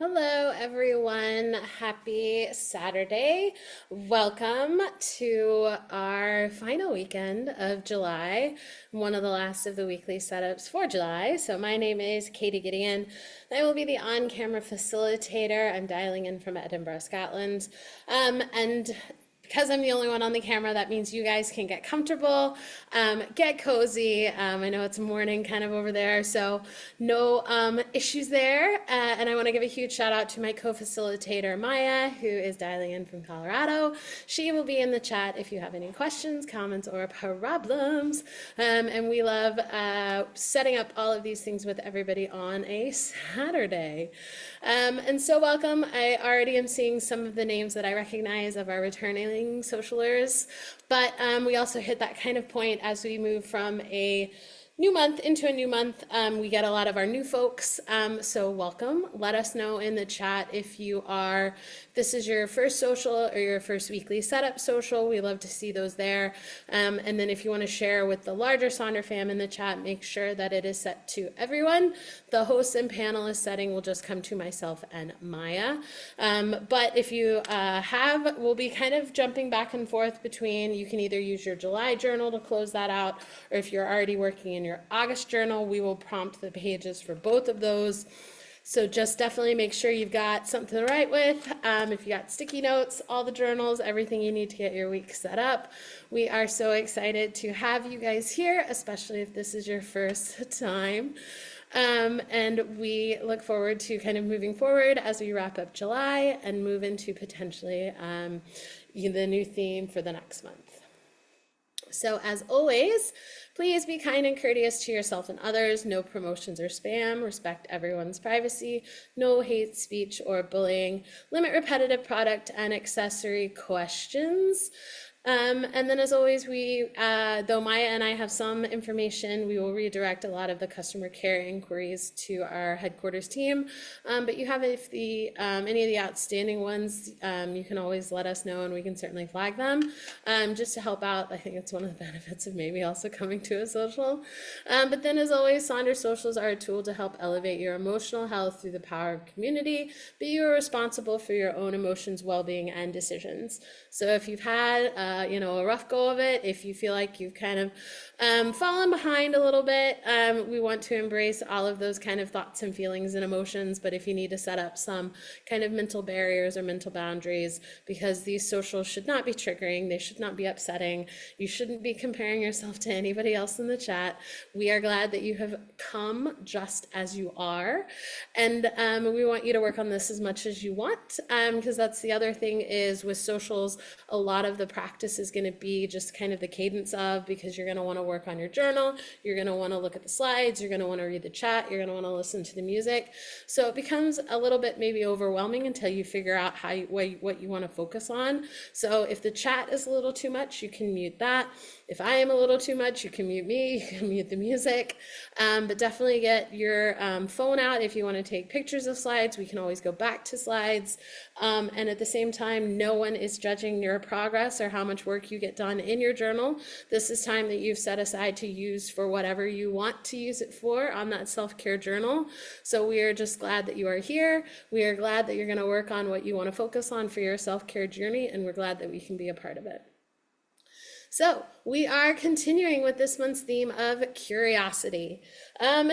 Hello, everyone. Happy Saturday. Welcome to our final weekend of July, one of the last of the weekly setups for July. So, my name is Katie Gideon. I will be the on camera facilitator. I'm dialing in from Edinburgh, Scotland. And because I'm the only one on the camera, that means you guys can get comfortable, get cozy. I know it's morning kind of over there, so no issues there. And I want to give a huge shout out to my co-facilitator, Maya, who is dialing in from Colorado. She will be in the chat if you have any questions, comments, or problems. And we love setting up all of these things with everybody on a Saturday. And so welcome. I already am seeing some of the names that I recognize of our returning socialers, but we also hit that kind of point as we move from a new month into a new month. We get a lot of our new folks, so welcome. Let us know in the chat if this is your first social or your first weekly setup social. We love to see those there. And then if you want to share with the larger Sonder fam in the chat, make sure that it is set to everyone. The host and panelist setting will just come to myself and Maya. But if you we'll be kind of jumping back and forth between, you can either use your July journal to close that out, or if you're already working in your August journal, we will prompt the pages for both of those. So just definitely make sure you've got something to write with. If you got sticky notes, all the journals, everything you need to get your week set up. We are so excited to have you guys here, especially if this is your first time. And we look forward to kind of moving forward as we wrap up July and move into potentially the new theme for the next month. So as always, please be kind and courteous to yourself and others. No promotions or spam. Respect everyone's privacy. No hate speech or bullying. Limit repetitive product and accessory questions. And then as always, though Maya and I have some information, we will redirect a lot of the customer care inquiries to our headquarters team. But you have, if any of the outstanding ones, you can always let us know and we can certainly flag them just to help out. I think it's one of the benefits of maybe also coming to a social. But then as always, Sonder Socials are a tool to help elevate your emotional health through the power of community, but you are responsible for your own emotions, well-being, and decisions. So if you've had a rough go of it, if you feel like you've kind of fallen behind a little bit, we want to embrace all of those kind of thoughts and feelings and emotions. But if you need to set up some kind of mental barriers or mental boundaries, because these socials should not be triggering, they should not be upsetting, you shouldn't be comparing yourself to anybody else in the chat. We are glad that you have come just as you are, and we want you to work on this as much as you want, because that's the other thing is with socials, a lot of the practice is going to be just kind of the cadence of, because you're going to want to work on your journal, you're going to want to look at the slides, you're going to want to read the chat, you're going to want to listen to the music. So it becomes a little bit maybe overwhelming until you figure out what you want to focus on. So if the chat is a little too much, you can mute that. If I am a little too much, you can mute me, you can mute the music, but definitely get your phone out if you want to take pictures of slides. We can always go back to slides. And at the same time, no one is judging your progress or how much work you get done in your journal. This is time that you've set aside to use for whatever you want to use it for on that self-care journal. So we are just glad that you are here. We are glad that you're going to work on what you want to focus on for your self-care journey, and we're glad that we can be a part of it. So we are continuing with this month's theme of curiosity. And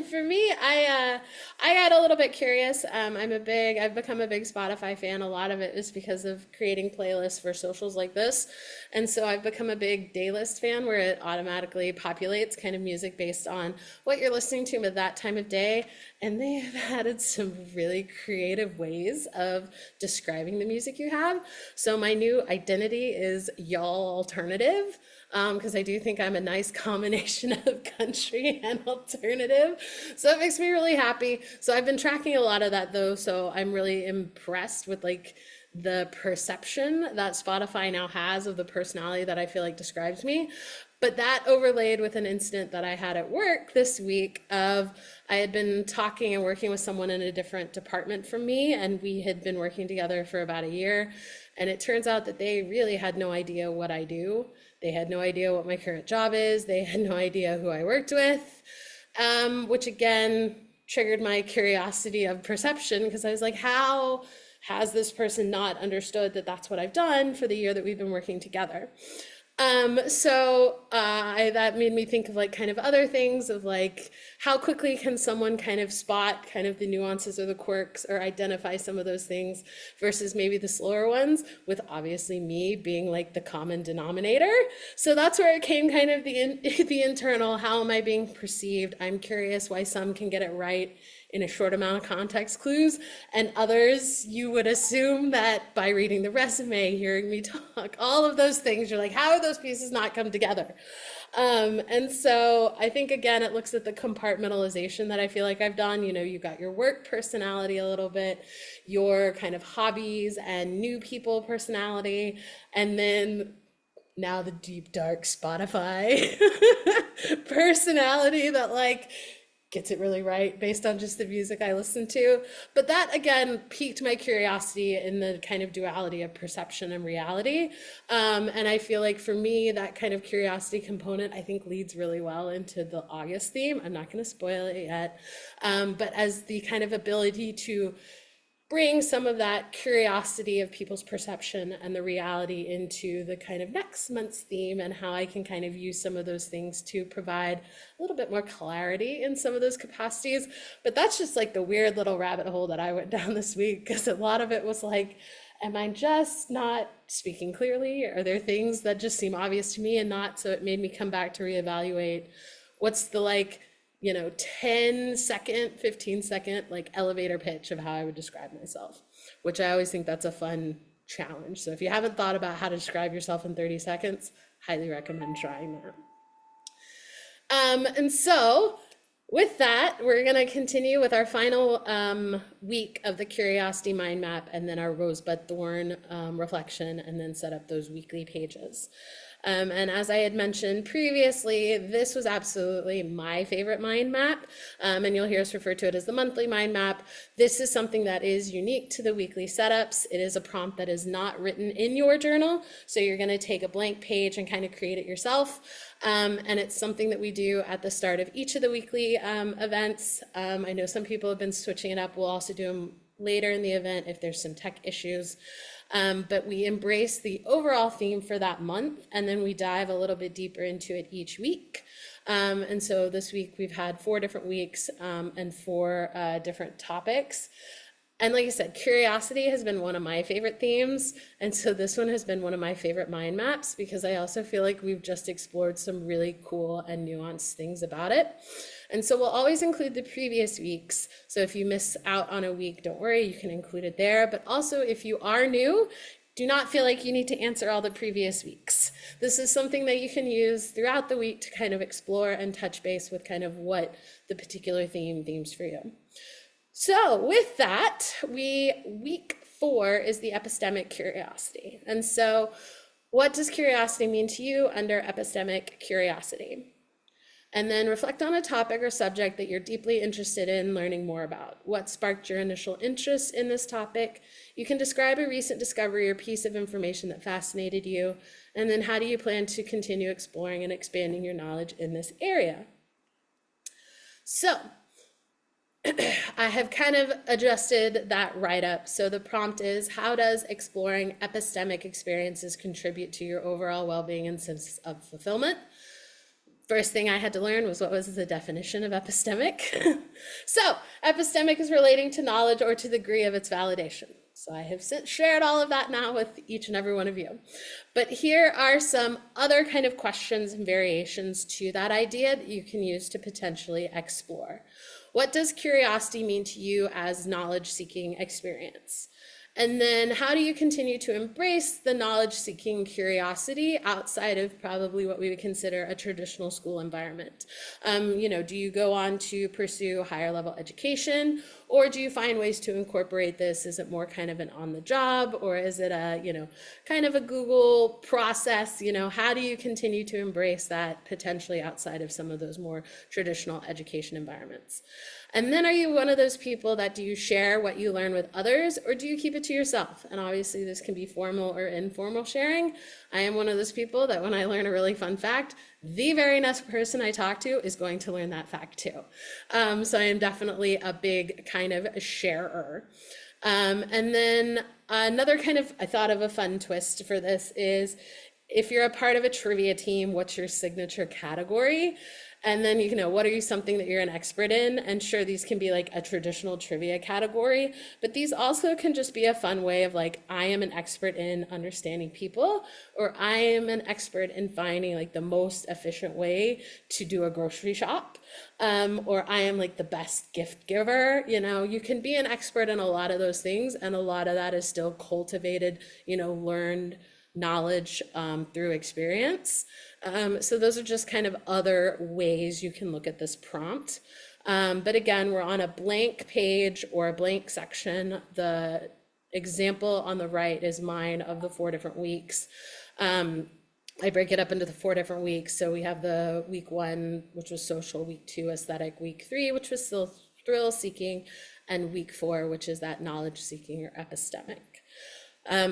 for me, I got a little bit curious. I've become a big Spotify fan. A lot of it is because of creating playlists for socials like this. And so I've become a big daylist fan where it automatically populates kind of music based on what you're listening to at that time of day. And they have added some really creative ways of describing the music you have. So my new identity is y'all alternative, because I do think I'm a nice combination of country and alternative. So it makes me really happy. So I've been tracking a lot of that though. So I'm really impressed with like the perception that Spotify now has of the personality that I feel like describes me. But that overlaid with an incident that I had at work this week of, I had been talking and working with someone in a different department from me, and we had been working together for about a year. And it turns out that they really had no idea what I do. They had no idea what my current job is. They had no idea who I worked with, which again, triggered my curiosity of perception because I was like, how has this person not understood that that's what I've done for the year that we've been working together? That made me think of like kind of other things of like how quickly can someone kind of spot kind of the nuances or the quirks or identify some of those things versus maybe the slower ones, with obviously me being like the common denominator. So that's where it came kind of the internal, how am I being perceived? I'm curious why some can get it right in a short amount of context clues, and others you would assume that by reading the resume, hearing me talk, all of those things, you're like, how are those pieces not come together? And so I think again, it looks at the compartmentalization that I feel like I've done. You know, you got your work personality a little bit, your kind of hobbies and new people personality, and then now the deep dark Spotify personality that like gets it really right based on just the music I listen to. But that again piqued my curiosity in the kind of duality of perception and reality. And I feel like for me, that kind of curiosity component, I think leads really well into the August theme. I'm not going to spoil it yet. But as the kind of ability to bring some of that curiosity of people's perception and the reality into the kind of next month's theme, and how I can kind of use some of those things to provide a little bit more clarity in some of those capacities. But that's just like the weird little rabbit hole that I went down this week, because a lot of it was like, am I just not speaking clearly? Are there things that just seem obvious to me and not? So it made me come back to reevaluate what's the like, 10-second, 15-second like elevator pitch of how I would describe myself, which I always think that's a fun challenge. So if you haven't thought about how to describe yourself in 30 seconds, highly recommend trying that. And so with that, we're going to continue with our final week of the Curiosity Mind Map, and then our Rosebud Thorn reflection, and then set up those weekly pages. And as I had mentioned previously, this was absolutely my favorite mind map, and you'll hear us refer to it as the monthly mind map. This is something that is unique to the weekly setups. It is a prompt that is not written in your journal, so you're going to take a blank page and kind of create it yourself. And it's something that we do at the start of each of the weekly events. I know some people have been switching it up. We'll also do them later in the event if there's some tech issues. But we embrace the overall theme for that month, and then we dive a little bit deeper into it each week. And so this week we've had 4 different weeks and 4 different topics. And like I said, curiosity has been one of my favorite themes. And so this one has been one of my favorite mind maps, because I also feel like we've just explored some really cool and nuanced things about it. And so we'll always include the previous weeks. So if you miss out on a week, don't worry, you can include it there. But also if you are new, do not feel like you need to answer all the previous weeks. This is something that you can use throughout the week to kind of explore and touch base with kind of what the particular themes for you. So with that, week 4 is the epistemic curiosity. And so what does curiosity mean to you under epistemic curiosity? And then reflect on a topic or subject that you're deeply interested in learning more about. What sparked your initial interest in this topic? You can describe a recent discovery or piece of information that fascinated you. And then how do you plan to continue exploring and expanding your knowledge in this area? So I have kind of adjusted that write-up. So the prompt is, how does exploring epistemic experiences contribute to your overall well-being and sense of fulfillment? First thing I had to learn was, what was the definition of epistemic? So epistemic is relating to knowledge or to the degree of its validation. So I have shared all of that now with each and every one of you. But here are some other kind of questions and variations to that idea that you can use to potentially explore. What does curiosity mean to you as knowledge-seeking experience? And then how do you continue to embrace the knowledge-seeking curiosity outside of probably what we would consider a traditional school environment? Do you go on to pursue higher level education, or do you find ways to incorporate this? Is it more kind of an on the job, or is it a, kind of a Google process? How do you continue to embrace that potentially outside of some of those more traditional education environments? And then are you one of those people that do you share what you learn with others or do you keep it to yourself? And obviously, this can be formal or informal sharing. I am one of those people that when I learn a really fun fact, the very next person I talk to is going to learn that fact too. So I am definitely a big kind of sharer. And then another kind of, I thought of a fun twist for this is if you're a part of a trivia team, what's your signature category? And then, what are you something that you're an expert in? And sure, these can be like a traditional trivia category, but these also can just be a fun way of like, I am an expert in understanding people, or I am an expert in finding like the most efficient way to do a grocery shop. Or I am like the best gift giver. You can be an expert in a lot of those things, and a lot of that is still cultivated, learned knowledge through experience. So those are just kind of other ways you can look at this prompt. But again, we're on a blank page or a blank section. The example on the right is mine of the 4 different weeks. I break it up into the 4 different weeks. So we have the week 1, which was social, week 2, aesthetic, week 3, which was still thrill seeking, and week 4, which is that knowledge seeking or epistemic.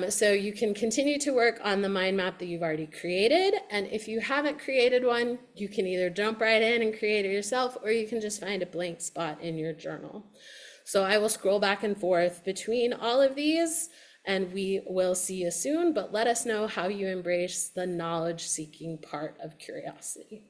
So you can continue to work on the mind map that you've already created. And if you haven't created one, you can either jump right in and create it yourself, or you can just find a blank spot in your journal. So I will scroll back and forth between all of these, and we will see you soon, but let us know how you embrace the knowledge seeking part of curiosity.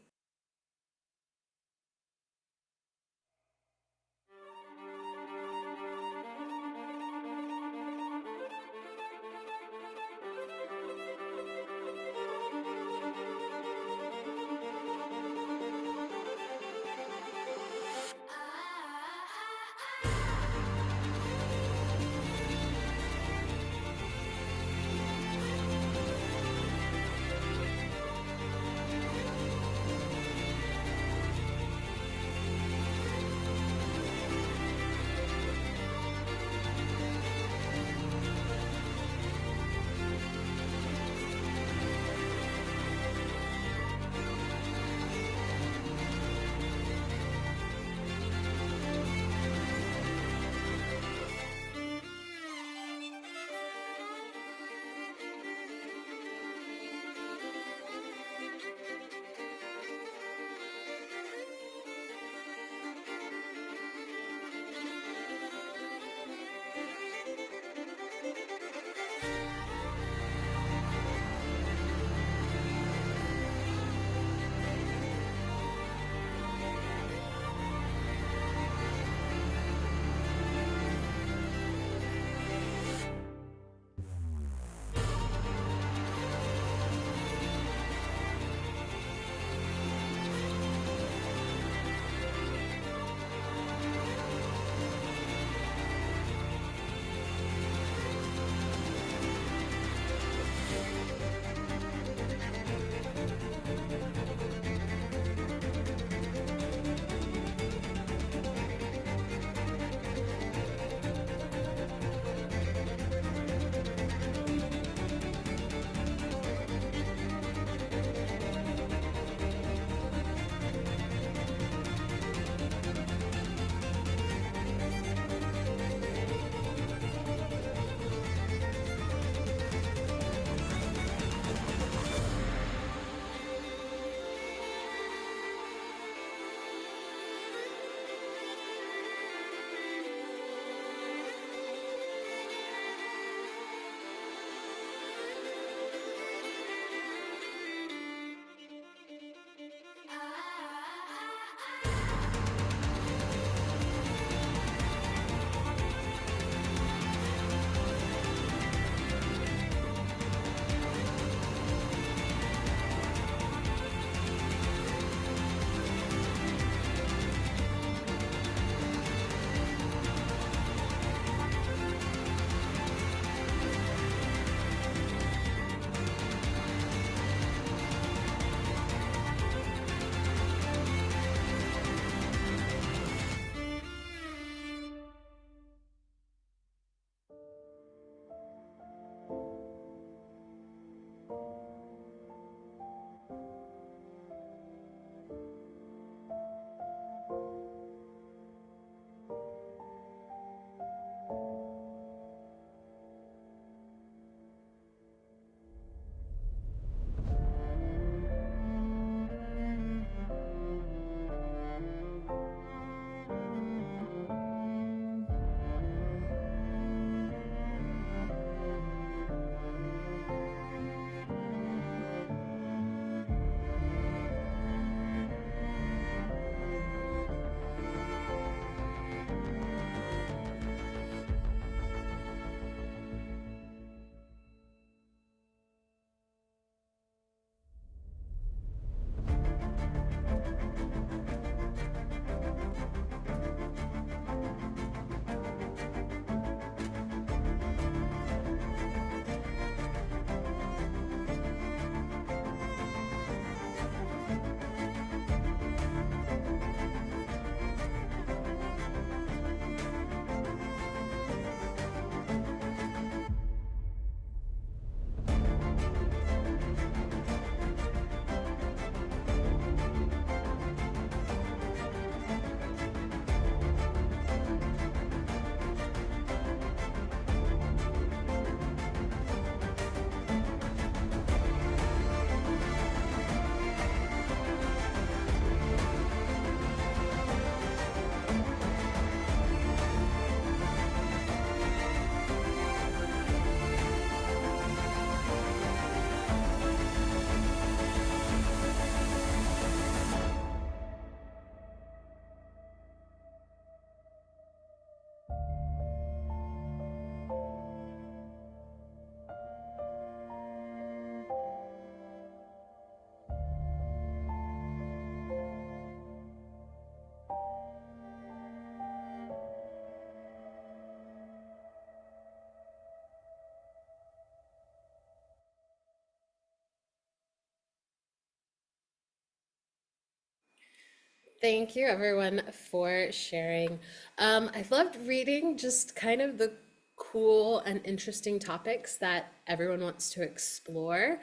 Thank you, everyone, for sharing. I loved reading just kind of the cool and interesting topics that everyone wants to explore,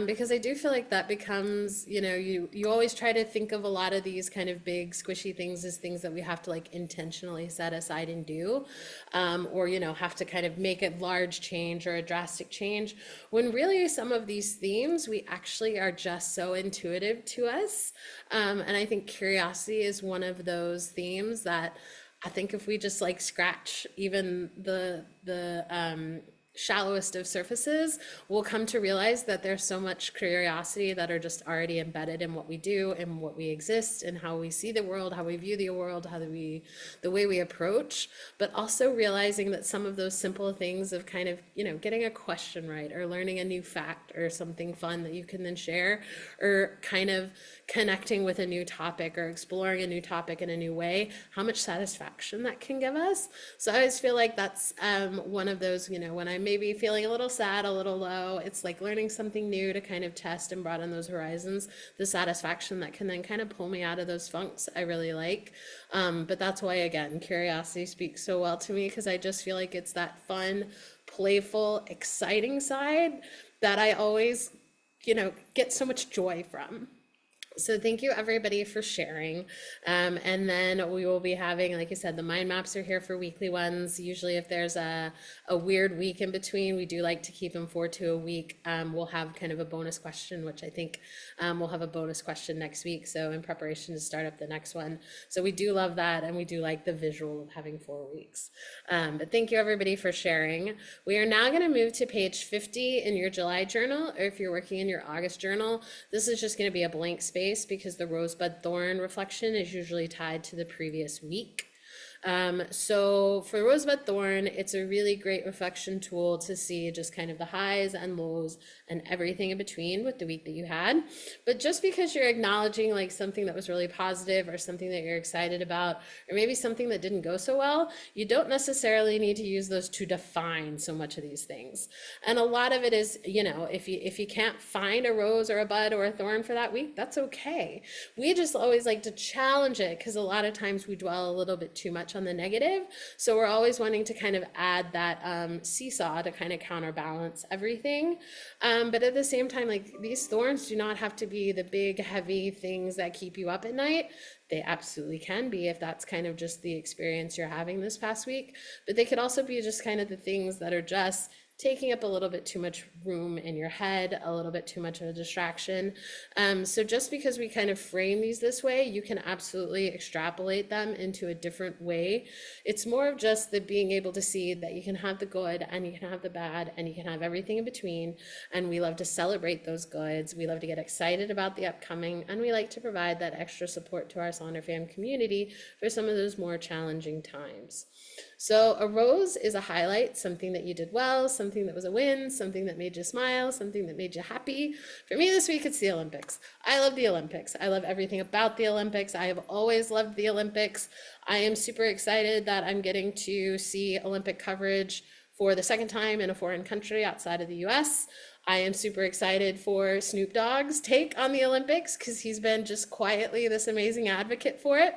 because I do feel like that becomes, you always try to think of a lot of these kind of big squishy things as things that we have to like intentionally set aside and do, or have to kind of make a large change or a drastic change. When really some of these themes we actually are just so intuitive to us, and I think curiosity is one of those themes that I think if we just like scratch even the shallowest of surfaces, we'll come to realize that there's so much curiosity that are just already embedded in what we do and what we exist and how we see the world, how we view the world, the way we approach, but also realizing that some of those simple things of kind of, getting a question right or learning a new fact or something fun that you can then share, or kind of connecting with a new topic or exploring a new topic in a new way, how much satisfaction that can give us. So I always feel like that's one of those, when I'm maybe feeling a little sad, a little low, it's like learning something new to kind of test and broaden those horizons, the satisfaction that can then kind of pull me out of those funks I really like. But that's why, again, curiosity speaks so well to me, because I just feel like it's that fun, playful, exciting side that I always, get so much joy from. So thank you everybody for sharing. And then we will be having, like you said, the mind maps are here for weekly ones. Usually if there's a weird week in between, we do like to keep them 4 to a week. We'll have kind of a bonus question, which I think we'll have a bonus question next week. So in preparation to start up the next one. So we do love that. And we do like the visual of having 4 weeks. But thank you everybody for sharing. We are now going to move to page 50 in your July journal, or if you're working in your August journal, this is just going to be a blank space because the rosebud thorn reflection is usually tied to the previous week. So for Rosebud Thorn, it's a really great reflection tool to see just kind of the highs and lows and everything in between with the week that you had. But just because you're acknowledging like something that was really positive or something that you're excited about, or maybe something that didn't go so well, you don't necessarily need to use those to define so much of these things. And a lot of it is, if you can't find a rose or a bud or a thorn for that week, that's okay. We just always like to challenge it because a lot of times we dwell a little bit too much on the negative. So we're always wanting to kind of add that seesaw to kind of counterbalance everything. But at the same time, like these thorns do not have to be the big, heavy things that keep you up at night. They absolutely can be if that's kind of just the experience you're having this past week. But they could also be just kind of the things that are just taking up a little bit too much room in your head, a little bit too much of a distraction. So just because we kind of frame these this way, you can absolutely extrapolate them into a different way. It's more of just the being able to see that you can have the good and you can have the bad and you can have everything in between. And we love to celebrate those goods. We love to get excited about the upcoming, and we like to provide that extra support to our Sonder fam community for some of those more challenging times. So a rose is a highlight, something that you did well, something that was a win, something that made you smile, something that made you happy. For me this week, it's the Olympics. I love the Olympics. I love everything about the Olympics. I have always loved the Olympics. I am super excited that I'm getting to see Olympic coverage for the second time in a foreign country outside of the US. I am super excited for Snoop Dogg's take on the Olympics because he's been just quietly this amazing advocate for it.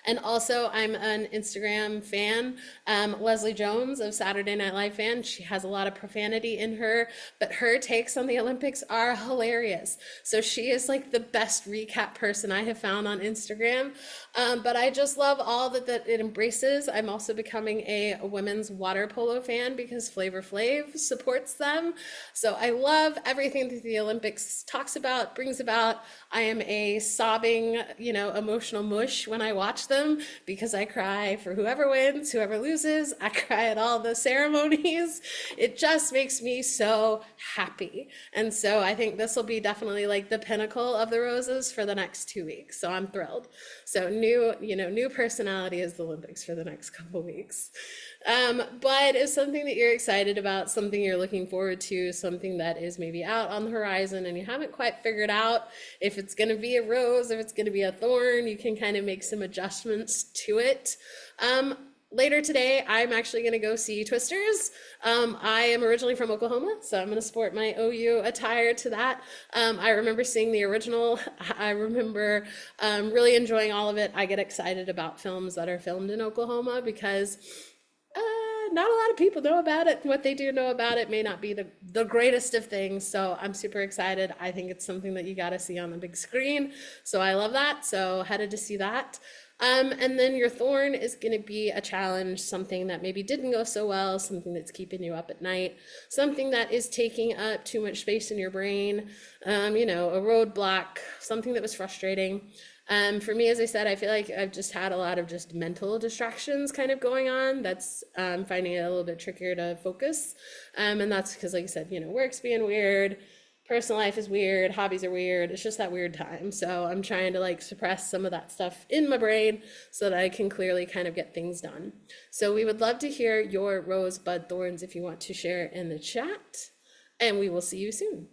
And also, I'm an Instagram fan. Leslie Jones of Saturday Night Live fan. She has a lot of profanity in her, but her takes on the Olympics are hilarious. So she is like the best recap person I have found on Instagram. But I just love all that it embraces. I'm also becoming a women's water polo fan because Flavor Flav supports them. So I love everything that the Olympics talks about, brings about. I am a sobbing, emotional mush when I watch them because I cry for whoever wins, whoever loses. I cry at all the ceremonies. It just makes me so happy. And so I think this will be definitely like the pinnacle of the roses for the next 2 weeks. So I'm thrilled. So new personality is the Olympics for the next couple weeks. But it's something that you're excited about, something you're looking forward to, something that is maybe out on the horizon and you haven't quite figured out if it's going to be a rose, if it's going to be a thorn. You can kind of make some adjustments to it. later today, I'm actually going to go see Twisters. I am originally from Oklahoma, so I'm going to sport my OU attire to that. I remember seeing the original. I remember really enjoying all of it. I get excited about films that are filmed in Oklahoma because not a lot of people know about it. What they do know about it may not be the greatest of things. So I'm super excited. I think it's something that you got to see on the big screen. So I love that. So headed to see that. And then your thorn is going to be a challenge, something that maybe didn't go so well, something that's keeping you up at night, something that is taking up too much space in your brain, a roadblock, something that was frustrating. For me, as I said, I feel like I've just had a lot of just mental distractions kind of going on. That's finding it a little bit trickier to focus. And that's because, like I said, work's being weird, personal life is weird, hobbies are weird. It's just that weird time. So I'm trying to like suppress some of that stuff in my brain so that I can clearly kind of get things done. So we would love to hear your rosebud thorns if you want to share in the chat. And we will see you soon.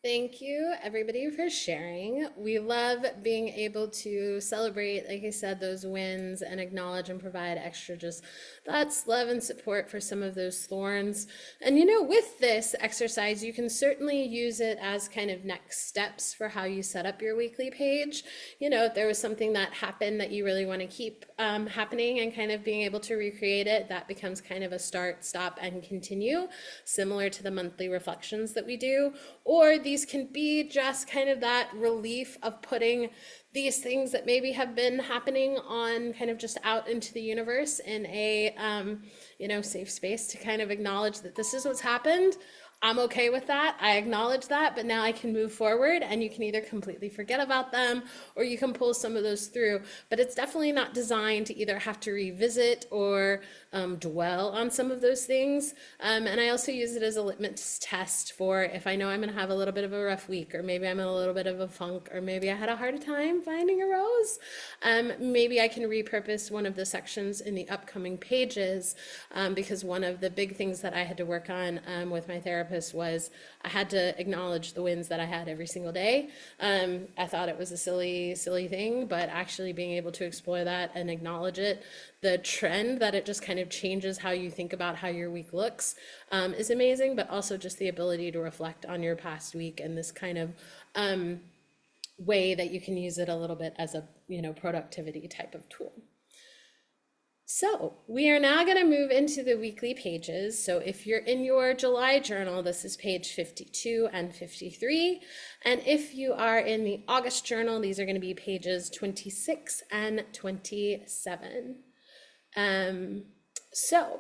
Thank you, everybody, for sharing. We love being able to celebrate, like I said, those wins and acknowledge and provide extra just thoughts, love, and support for some of those thorns. And with this exercise, you can certainly use it as kind of next steps for how you set up your weekly page. If there was something that happened that you really want to keep happening and kind of being able to recreate it, that becomes kind of a start, stop, and continue, similar to the monthly reflections that we do. Or these can be just kind of that relief of putting these things that maybe have been happening on kind of just out into the universe in a safe space to kind of acknowledge that this is what's happened. I'm okay with that. I acknowledge that, but now I can move forward, and you can either completely forget about them or you can pull some of those through. But it's definitely not designed to either have to revisit or dwell on some of those things. And I also use it as a litmus test for if I know I'm going to have a little bit of a rough week, or maybe I'm in a little bit of a funk, or maybe I had a hard time finding a rose. Maybe I can repurpose one of the sections in the upcoming pages, because one of the big things that I had to work on with my therapist was I had to acknowledge the wins that I had every single day. I thought it was a silly, silly thing, but actually being able to explore that and acknowledge it, the trend that it just kind of changes how you think about how your week looks, is amazing, but also just the ability to reflect on your past week and this kind of way that you can use it a little bit as a productivity type of tool. So we are now going to move into the weekly pages. So if you're in your July journal, this is page 52 and 53. And if you are in the August journal, these are going to be pages 26 and 27. So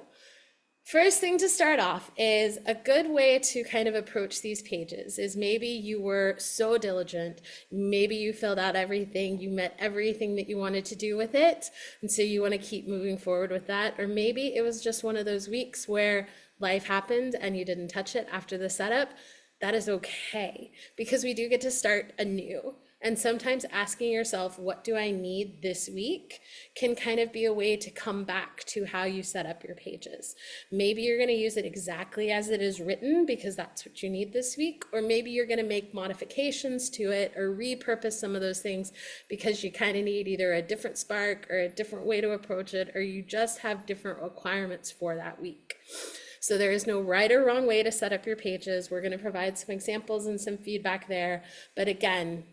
first thing to start off is a good way to kind of approach these pages is maybe you were so diligent, maybe you filled out everything, you met everything that you wanted to do with it, and so you want to keep moving forward with that. Or maybe it was just one of those weeks where life happened and you didn't touch it after the setup. That is okay, because we do get to start anew. And sometimes asking yourself, what do I need this week, can kind of be a way to come back to how you set up your pages. Maybe you're going to use it exactly as it is written because that's what you need this week. Or maybe you're going to make modifications to it or repurpose some of those things because you kind of need either a different spark or a different way to approach it, or you just have different requirements for that week. So there is no right or wrong way to set up your pages. We're going to provide some examples and some feedback there. But again,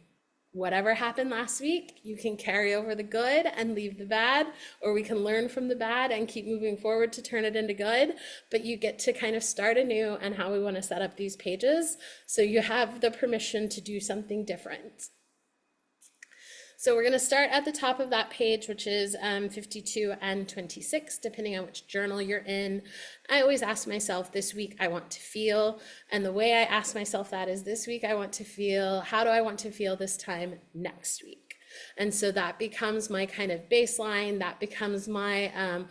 whatever happened last week, you can carry over the good and leave the bad, or we can learn from the bad and keep moving forward to turn it into good. But you get to kind of start anew and how we want to set up these pages, so you have the permission to do something different. So we're going to start at the top of that page, which is 52 and 26, depending on which journal you're in. I always ask myself, this week I want to feel. And the way I ask myself that is, this week I want to feel, how do I want to feel this time next week? And so that becomes my kind of baseline. That becomes my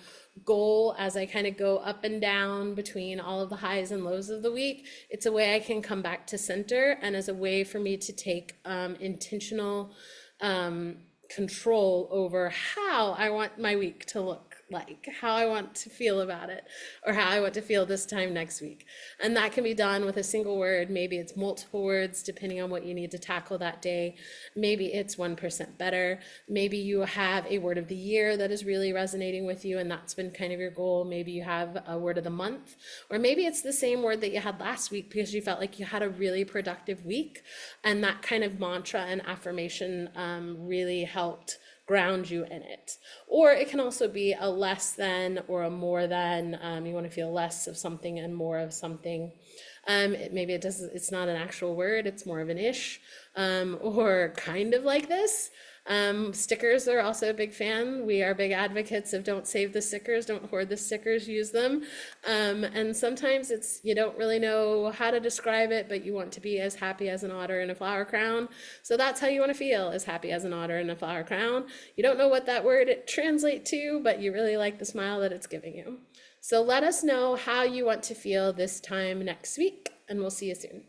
goal as I kind of go up and down between all of the highs and lows of the week. It's a way I can come back to center, and as a way for me to take intentional control over how I want my week to look like, how I want to feel about it, or how I want to feel this time next week. And that can be done with a single word. Maybe it's multiple words, depending on what you need to tackle that day. Maybe it's 1% better. Maybe you have a word of the year that is really resonating with you, and that's been kind of your goal. Maybe you have a word of the month, or maybe it's the same word that you had last week because you felt like you had a really productive week, and that kind of mantra and affirmation really helped ground you in it. Or it can also be a less than or a more than. You want to feel less of something and more of something. Maybe it's not an actual word, it's more of an ish, or kind of like this. Stickers are also a big fan. We are big advocates of don't save the stickers, don't hoard the stickers, use them. And sometimes you don't really know how to describe it, but you want to be as happy as an otter in a flower crown. So that's how you want to feel, as happy as an otter in a flower crown. You don't know what that word translates to, but you really like the smile that it's giving you. So let us know how you want to feel this time next week, and we'll see you soon.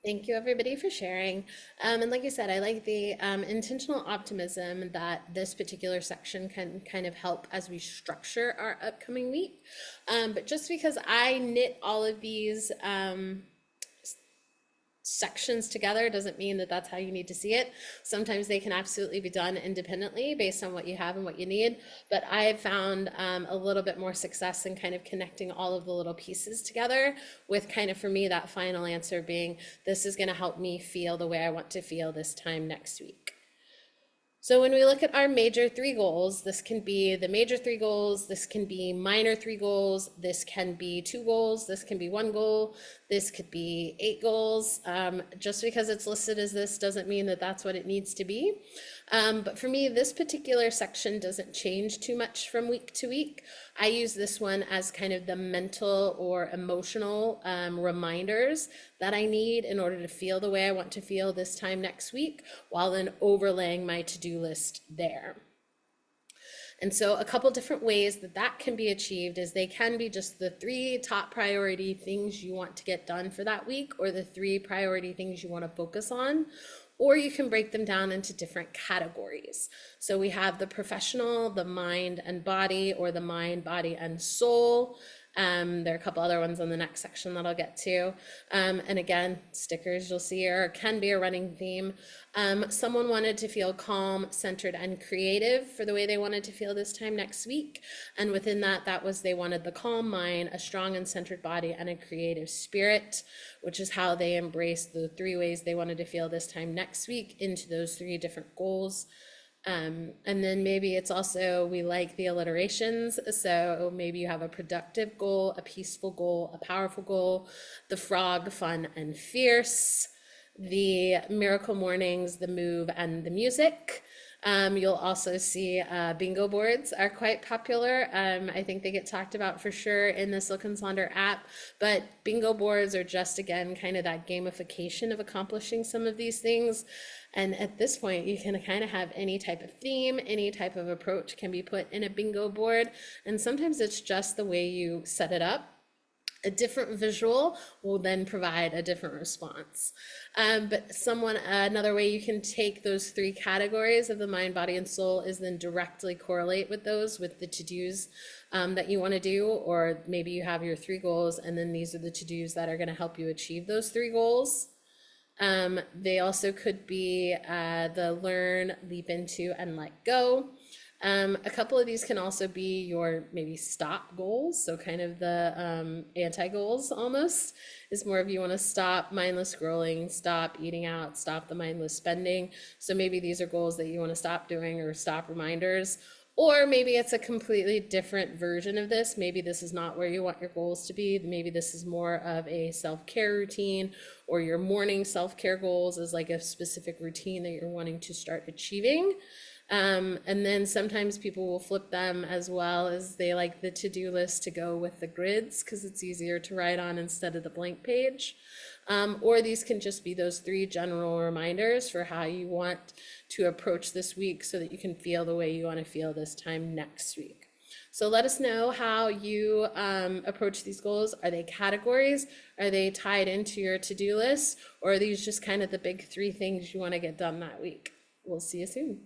Thank you, everybody, for sharing. And like you said, I like the intentional optimism that this particular section can kind of help as we structure our upcoming week. But just because I knit all of these sections together doesn't mean that that's how you need to see it. Sometimes they can absolutely be done independently based on what you have and what you need. But I have found a little bit more success in kind of connecting all of the little pieces together with kind of, for me, that final answer being, this is going to help me feel the way I want to feel this time next week. So when we look at our major three goals, this can be the major three goals, this can be minor three goals, this can be two goals, this can be one goal, this could be 8 goals. Just because it's listed as this doesn't mean that that's what it needs to be. But for me, this particular section doesn't change too much from week to week. I use this one as kind of the mental or emotional reminders that I need in order to feel the way I want to feel this time next week, while then overlaying my to-do list there. And so a couple different ways that that can be achieved is they can be just the 3 top priority things you want to get done for that week, or the 3 priority things you want to focus on, or you can break them down into different categories. So we have the professional, the mind and body, or the mind, body, and soul. There are a couple other ones on the next section that I'll get to. And again, stickers you'll see here can be a running theme. Someone wanted to feel calm, centered, and creative for the way they wanted to feel this time next week. And within that, that was they wanted the calm mind, a strong and centered body, and a creative spirit, which is how they embraced the 3 ways they wanted to feel this time next week into those 3 different goals. And then maybe it's also, we like the alliterations. So maybe you have a productive goal, a peaceful goal, a powerful goal, the frog, fun and fierce, the miracle mornings, the move and the music. You'll also see bingo boards are quite popular. I think they get talked about for sure in the Silk and Sonder app, but bingo boards are just, again, kind of that gamification of accomplishing some of these things. And at this point, you can kind of have any type of theme, any type of approach can be put in a bingo board. And sometimes it's just the way you set it up. A different visual will then provide a different response. But another way you can take those 3 categories of the mind, body, and soul is then directly correlate with those, with the to-dos that you want to do, or maybe you have your 3 goals, and then these are the to-dos that are going to help you achieve those 3 goals. They also could be the learn, leap into, and let go. A couple of these can also be your maybe stop goals. So kind of the anti-goals almost is more of, you want to stop mindless scrolling, stop eating out, stop the mindless spending. So maybe these are goals that you want to stop doing, or stop reminders. Or maybe it's a completely different version of this. Maybe this is not where you want your goals to be. Maybe this is more of a self-care routine, or your morning self-care goals is like a specific routine that you're wanting to start achieving. And then sometimes people will flip them as well, as they like the to-do list to go with the grids because it's easier to write on instead of the blank page. Or these can just be those 3 general reminders for how you want to approach this week so that you can feel the way you want to feel this time next week. So let us know how you approach these goals. Are they categories? Are they tied into your to-do list? Or are these just kind of the big 3 things you want to get done that week? We'll see you soon.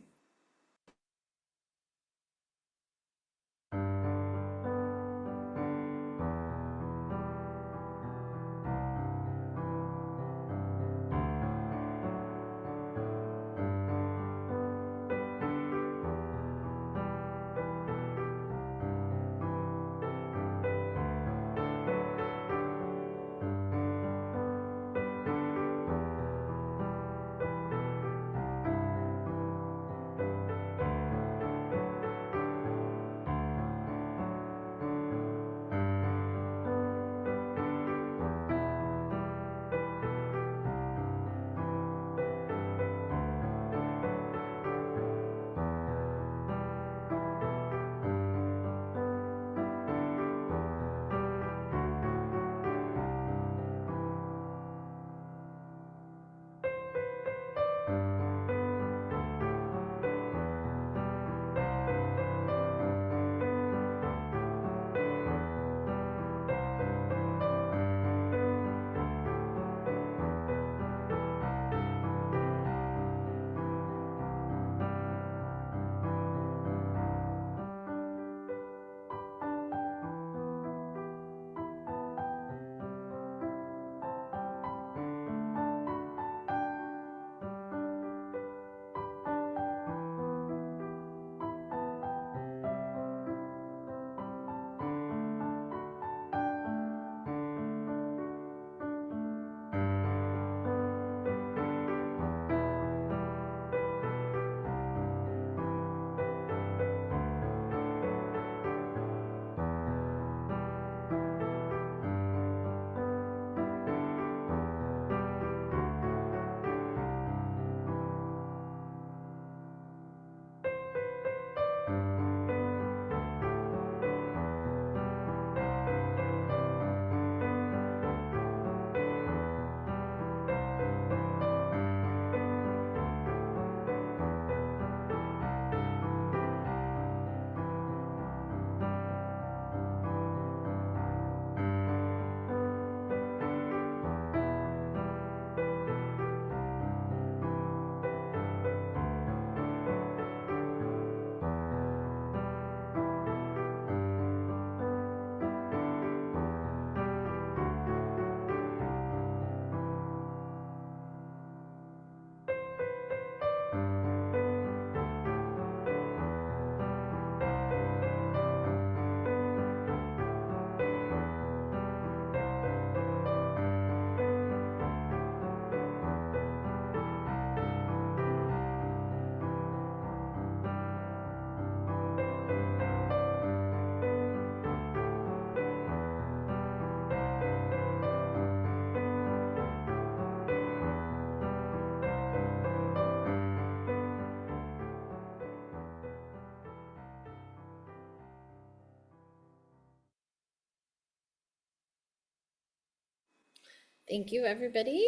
Thank you, everybody.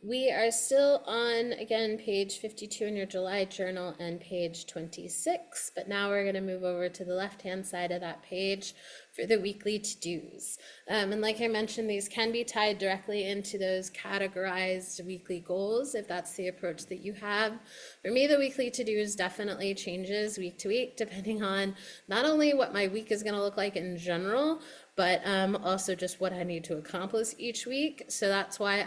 We are still on, again, page 52 in your July journal and page 26, but now we're going to move over to the left-hand side of that page for the weekly to-dos. And like I mentioned, these can be tied directly into those categorized weekly goals, if that's the approach that you have. For me, the weekly to-dos definitely changes week to week, depending on not only what my week is going to look like in general, but also just what I need to accomplish each week. So that's why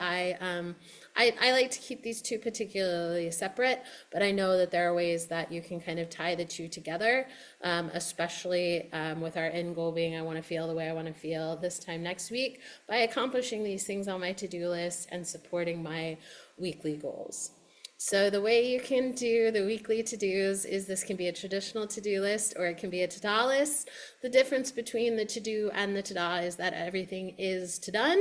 I like to keep these two particularly separate, but I know that there are ways that you can kind of tie the two together, especially with our end goal being I want to feel the way I want to feel this time next week by accomplishing these things on my to-do list and supporting my weekly goals. So the way you can do the weekly to-dos is this can be a traditional to-do list or it can be a to-do list. The difference between the to-do and the to-do is that everything is to-done,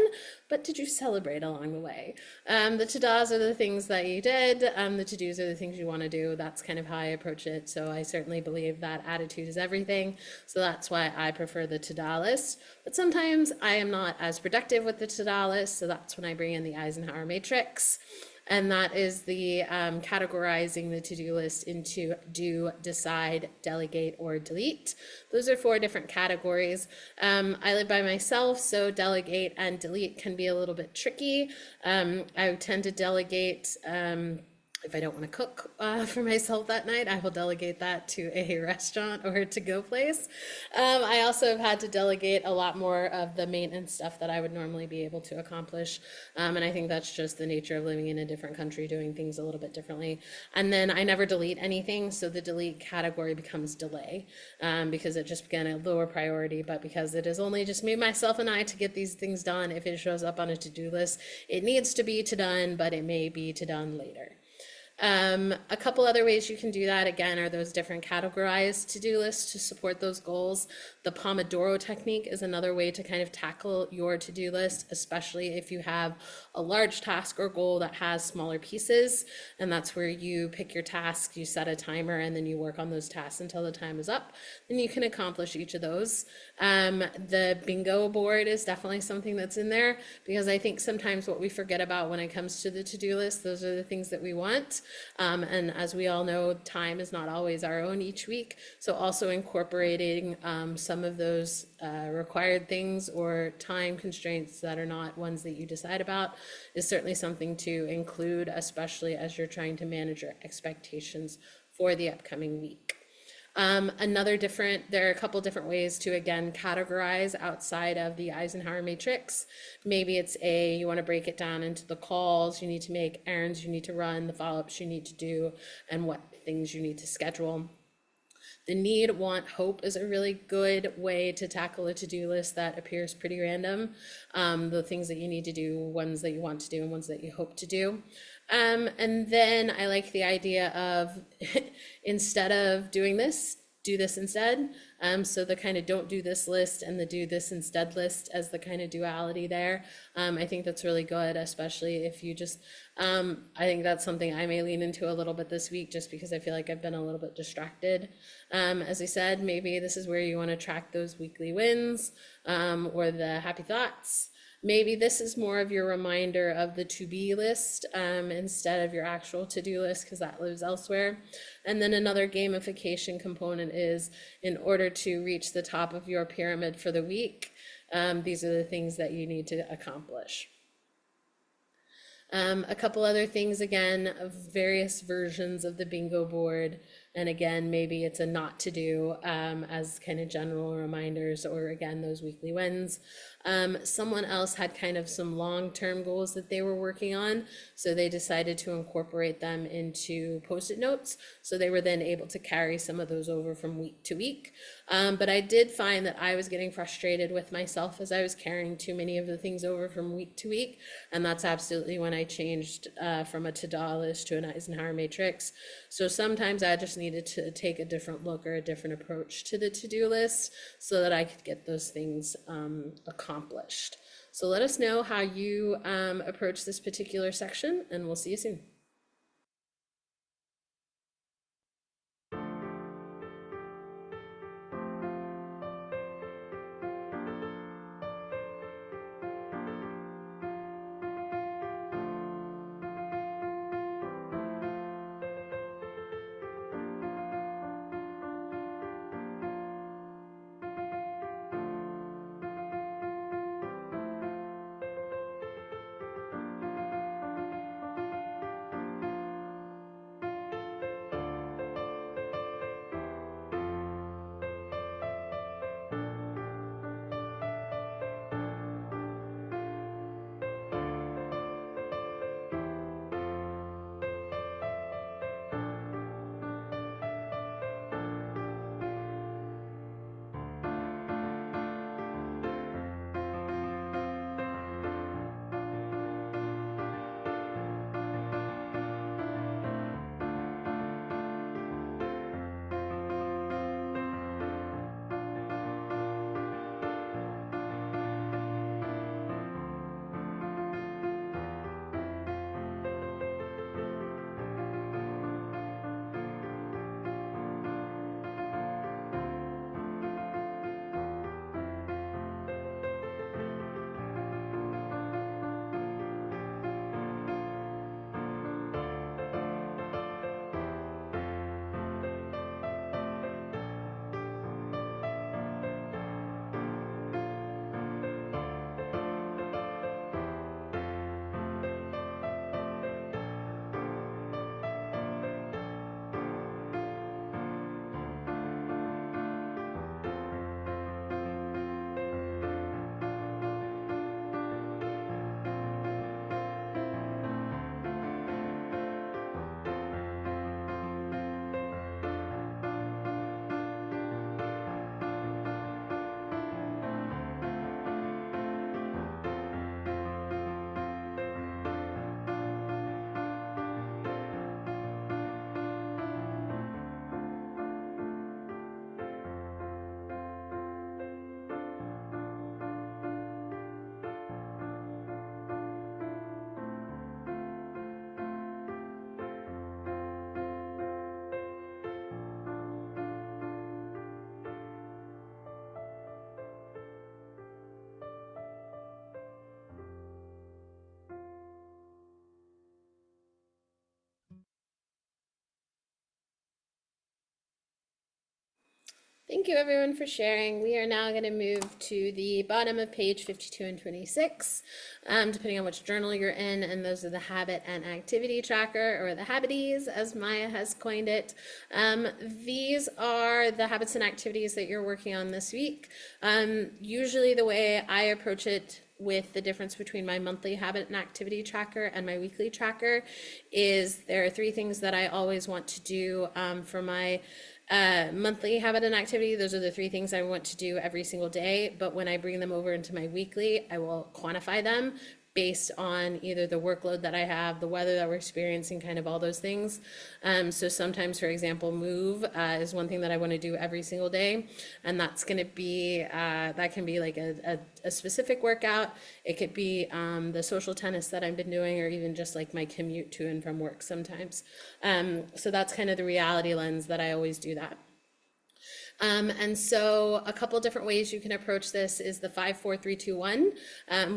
but did you celebrate along the way? The to-dos are the things that you did. The to-dos are the things you want to do. That's kind of how I approach it. So I certainly believe that attitude is everything. So that's why I prefer the to-do list. But sometimes I am not as productive with the to-do list. So that's when I bring in the Eisenhower matrix. And that is the categorizing the to-do list into do, decide, delegate, or delete. Those are 4 different categories. I live by myself, so delegate and delete can be a little bit tricky. I tend to delegate if I don't want to cook for myself that night, I will delegate that to a restaurant or a to-go place. I also have had to delegate a lot more of the maintenance stuff that I would normally be able to accomplish. And I think that's just the nature of living in a different country, doing things a little bit differently. And then I never delete anything, so the delete category becomes delay because it just began a lower priority. But because it is only just me, myself, and I to get these things done, if it shows up on a to-do list, it needs to be to done, but it may be to done later. A couple other ways you can do that, again, are those different categorized to-do lists to support those goals. The Pomodoro technique is another way to kind of tackle your to-do list, especially if you have a large task or goal that has smaller pieces. And that's where you pick your task, you set a timer, and then you work on those tasks until the time is up. Then you can accomplish each of those. The bingo board is definitely something that's in there because I think sometimes what we forget about when it comes to the to-do list, those are the things that we want. And as we all know, time is not always our own each week. So also incorporating some of those required things or time constraints that are not ones that you decide about is certainly something to include, especially as you're trying to manage your expectations for the upcoming week. There are a couple different ways to, again, categorize outside of the Eisenhower matrix. Maybe you want to break it down into the calls you need to make, errands you need to run, the follow-ups you need to do, and what things you need to schedule. The need, want, hope is a really good way to tackle a to-do list that appears pretty random. The things that you need to do, ones that you want to do, and ones that you hope to do. And then I like the idea of instead of doing this, do this instead. So the kind of don't do this list and the do this instead list as the kind of duality there. I think that's really good, especially if you just, I think that's something I may lean into a little bit this week just because I feel like I've been a little bit distracted. As I said, maybe this is where you want to track those weekly wins or the happy thoughts. Maybe this is more of your reminder of the to-be list instead of your actual to-do list because that lives elsewhere. And then another gamification component is in order to reach the top of your pyramid for the week, these are the things that you need to accomplish. A couple other things, again, of various versions of the bingo board. And again, maybe it's a not to do as kind of general reminders, or again, those weekly wins. Someone else had kind of some long-term goals that they were working on, so they decided to incorporate them into Post-it notes. So they were then able to carry some of those over from week to week. But I did find that I was getting frustrated with myself as I was carrying too many of the things over from week to week. And that's absolutely when I changed from a to-do list to an Eisenhower matrix. So sometimes I just needed to take a different look or a different approach to the to-do list so that I could get those things accomplished. So let us know how you approach this particular section, and we'll see you soon. Thank you everyone for sharing. We are now going to move to the bottom of page 52 and 26, depending on which journal you're in, and those are the habit and activity tracker, or the habities, as Maya has coined it. These are the habits and activities that you're working on this week. Usually the way I approach it with the difference between my monthly habit and activity tracker and my weekly tracker is there are three things that I always want to do for my monthly habit and activity. Those are the three things I want to do every single day. But when I bring them over into my weekly, I will quantify them based on either the workload that I have, the weather that we're experiencing, kind of all those things. So sometimes, for example, move is one thing that I want to do every single day. And that's going to be, that can be like a specific workout. It could be the social tennis that I've been doing, or even just like my commute to and from work sometimes. So that's kind of the reality lens that I always do that. And so a couple different ways you can approach this is the 5, 4, 3, 2, 1,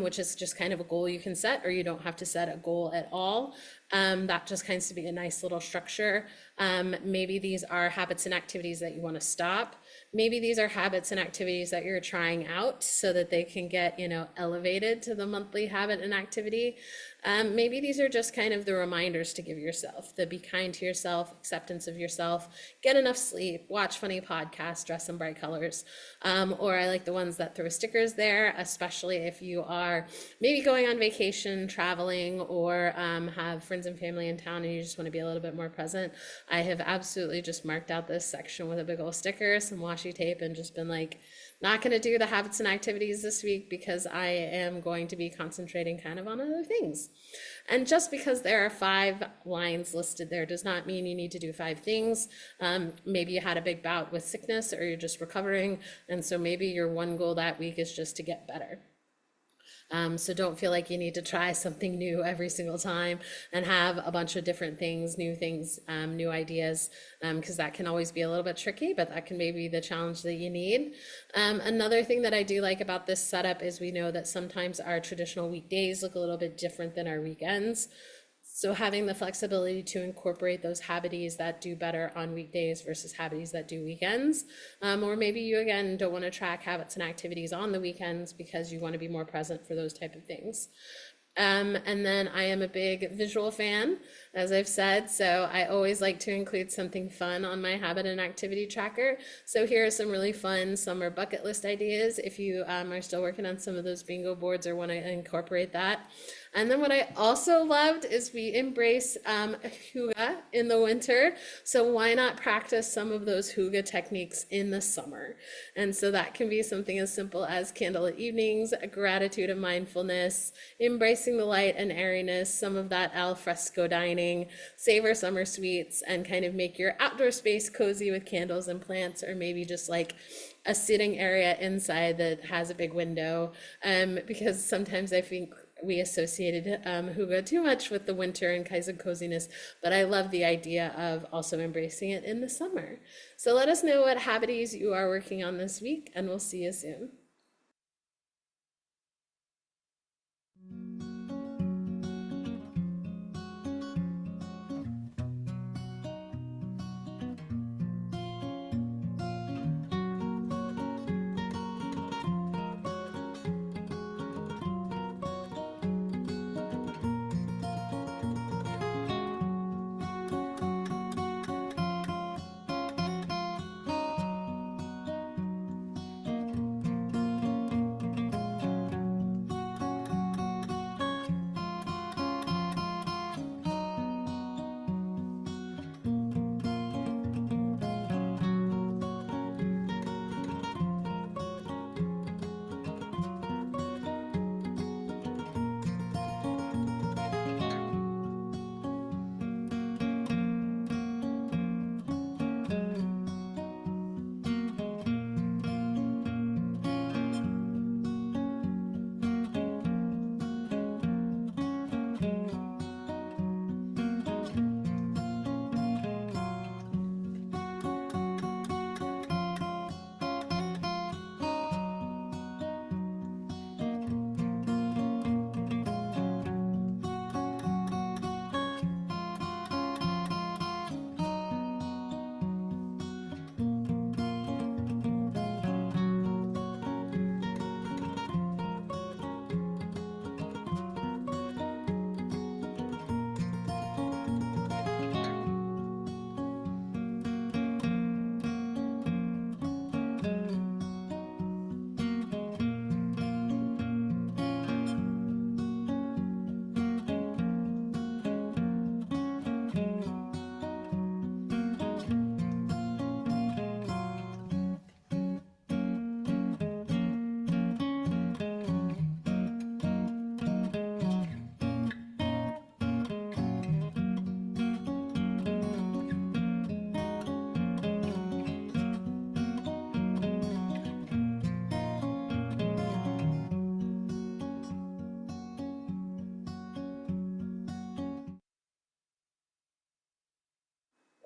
which is just kind of a goal you can set, or you don't have to set a goal at all. That just kinds to be a nice little structure. Maybe these are habits and activities that you want to stop. Maybe these are habits and activities that you're trying out so that they can get, elevated to the monthly habit and activity. Maybe these are just kind of the reminders to give yourself, the be kind to yourself, acceptance of yourself, get enough sleep, watch funny podcasts, dress in bright colors. Or I like the ones that throw stickers there, especially if you are maybe going on vacation, traveling, or have friends and family in town and you just want to be a little bit more present. I have absolutely just marked out this section with a big old sticker, some washi tape, and just been like, not going to do the habits and activities this week because I am going to be concentrating kind of on other things. And just because there are 5 lines listed there does not mean you need to do 5 things. Maybe you had a big bout with sickness, or you're just recovering, and so maybe your one goal that week is just to get better. So don't feel like you need to try something new every single time and have a bunch of different things, new ideas, because that can always be a little bit tricky, but that can maybe be the challenge that you need. Another thing that I do like about this setup is we know that sometimes our traditional weekdays look a little bit different than our weekends. So having the flexibility to incorporate those habities that do better on weekdays versus habities that do weekends. Or maybe you, again, don't want to track habits and activities on the weekends because you want to be more present for those type of things. And then I am a big visual fan, as I've said, so I always like to include something fun on my habit and activity tracker. So here are some really fun summer bucket list ideas if you are still working on some of those bingo boards or want to incorporate that. And then what I also loved is we embrace hygge in the winter. So why not practice some of those hygge techniques in the summer? And so that can be something as simple as candlelit evenings, a gratitude and mindfulness, embracing the light and airiness, some of that al fresco dining, savor summer sweets, and kind of make your outdoor space cozy with candles and plants, or maybe just like a sitting area inside that has a big window. Because sometimes I think we associated hygge too much with the winter and kinds of coziness, but I love the idea of also embracing it in the summer. So let us know what habities you are working on this week, and we'll see you soon.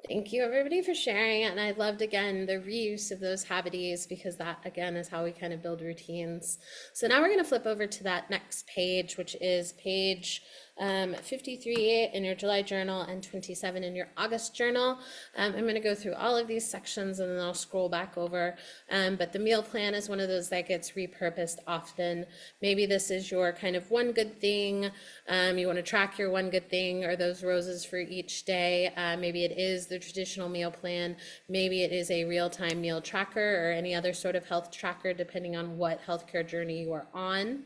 Thank you, everybody, for sharing. And I loved again the reuse of those habities because that again is how we kind of build routines. So now we're going to flip over to that next page, which is page 53 in your July journal and 27 in your August journal. I'm going to go through all of these sections and then I'll scroll back over. But the meal plan is one of those that gets repurposed often. Maybe this is your kind of one good thing. You want to track your one good thing or those roses for each day. Maybe it is the traditional meal plan. Maybe it is a real-time meal tracker or any other sort of health tracker, depending on what healthcare journey you are on.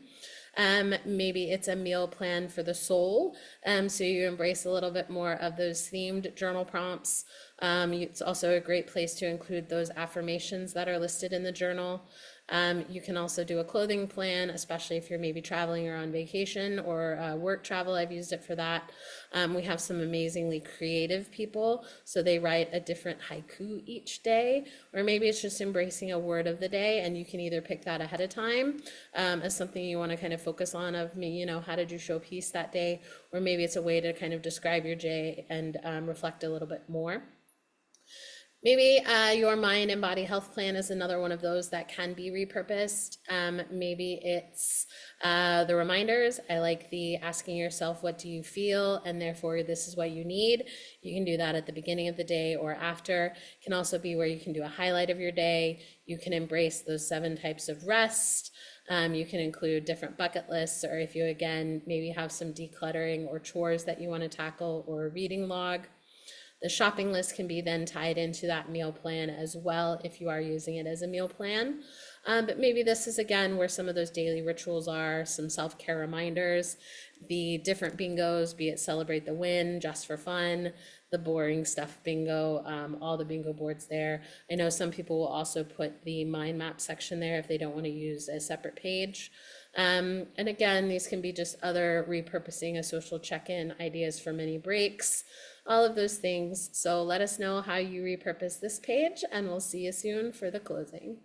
Maybe it's a meal plan for the soul. So you embrace a little bit more of those themed journal prompts. It's also a great place to include those affirmations that are listed in the journal. You can also do a clothing plan, especially if you're maybe traveling or on vacation or work travel. I've used it for that. We have some amazingly creative people, so they write a different haiku each day, or maybe it's just embracing a word of the day, and you can either pick that ahead of time as something you want to kind of focus on of me, how did you show peace that day, or maybe it's a way to kind of describe your day and reflect a little bit more. Maybe your mind and body health plan is another one of those that can be repurposed. Maybe it's the reminders. I like the asking yourself, what do you feel? And therefore, this is what you need. You can do that at the beginning of the day or after. It can also be where you can do a highlight of your day. You can embrace those 7 types of rest. You can include different bucket lists, or if you, again, maybe have some decluttering or chores that you want to tackle, or a reading log. The shopping list can be then tied into that meal plan as well if you are using it as a meal plan. But maybe this is again where some of those daily rituals are, some self-care reminders, the different bingos, be it celebrate the win, just for fun, the boring stuff bingo, all the bingo boards there. I know some people will also put the mind map section there if they don't want to use a separate page. And again, these can be just other repurposing a social check-in, ideas for mini breaks, all of those things. So let us know how you repurpose this page, and we'll see you soon for the closing.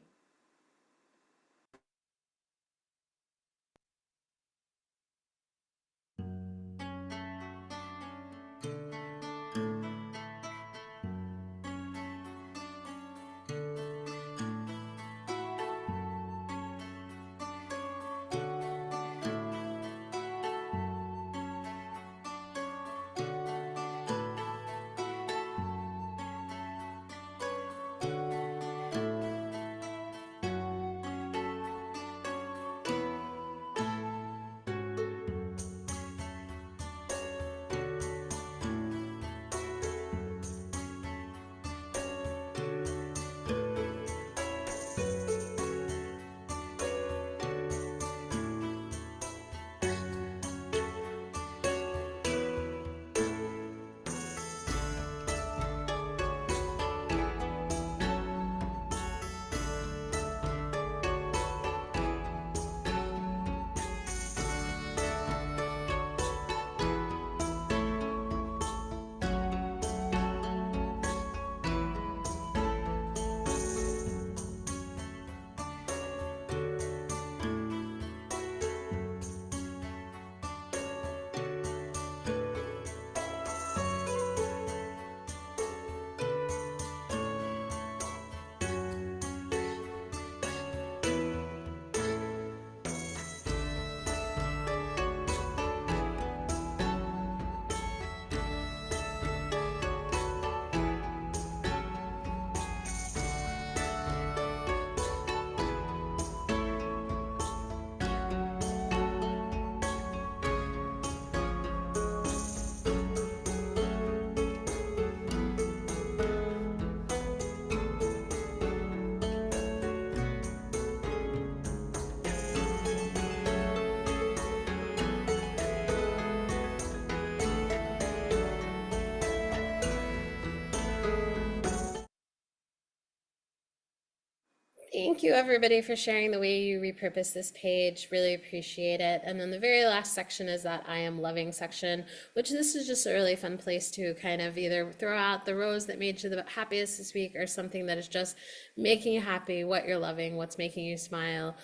Thank you, everybody, for sharing the way you repurpose this page. Really appreciate it. And then the very last section is that I am loving section, which this is just a really fun place to kind of either throw out the rose that made you the happiest this week or something that is just making you happy, what you're loving, what's making you smile.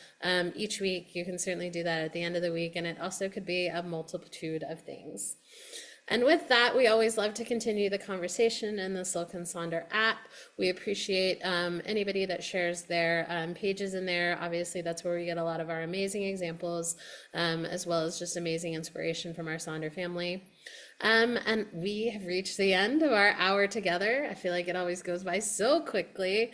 Each week, you can certainly do that at the end of the week, and it also could be a multitude of things. And with that, we always love to continue the conversation in the Silk and Sonder app. We appreciate anybody that shares their pages in there. Obviously, that's where we get a lot of our amazing examples, as well as just amazing inspiration from our Sonder family. And we have reached the end of our hour together. I feel like it always goes by so quickly.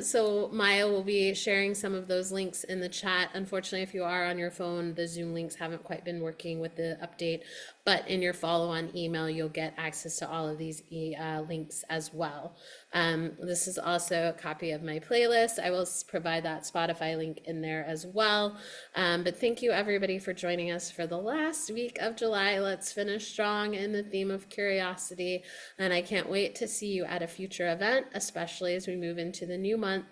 So Maya will be sharing some of those links in the chat. Unfortunately, if you are on your phone, the Zoom links haven't quite been working with the update, but in your follow-on email, you'll get access to all of these links as well. This is also a copy of my playlist. I will provide that Spotify link in there as well. But thank you everybody for joining us for the last week of July. Let's finish strong in the theme of curiosity. And I can't wait to see you at a future event, especially as we move into the new month,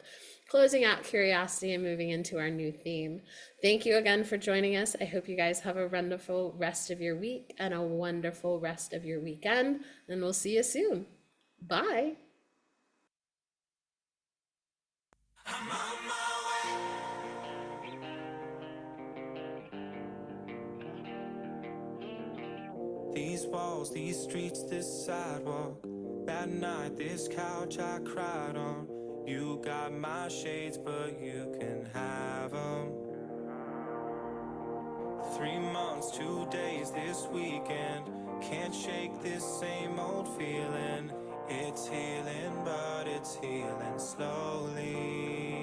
closing out curiosity and moving into our new theme. Thank you again for joining us. I hope you guys have a wonderful rest of your week and a wonderful rest of your weekend. And we'll see you soon. Bye. These walls, these streets, this sidewalk. That night, this couch I cried on. You got my shades, but you can have them. 3 months, 2 days this weekend. Can't shake this same old feeling. It's healing, but it's healing slowly.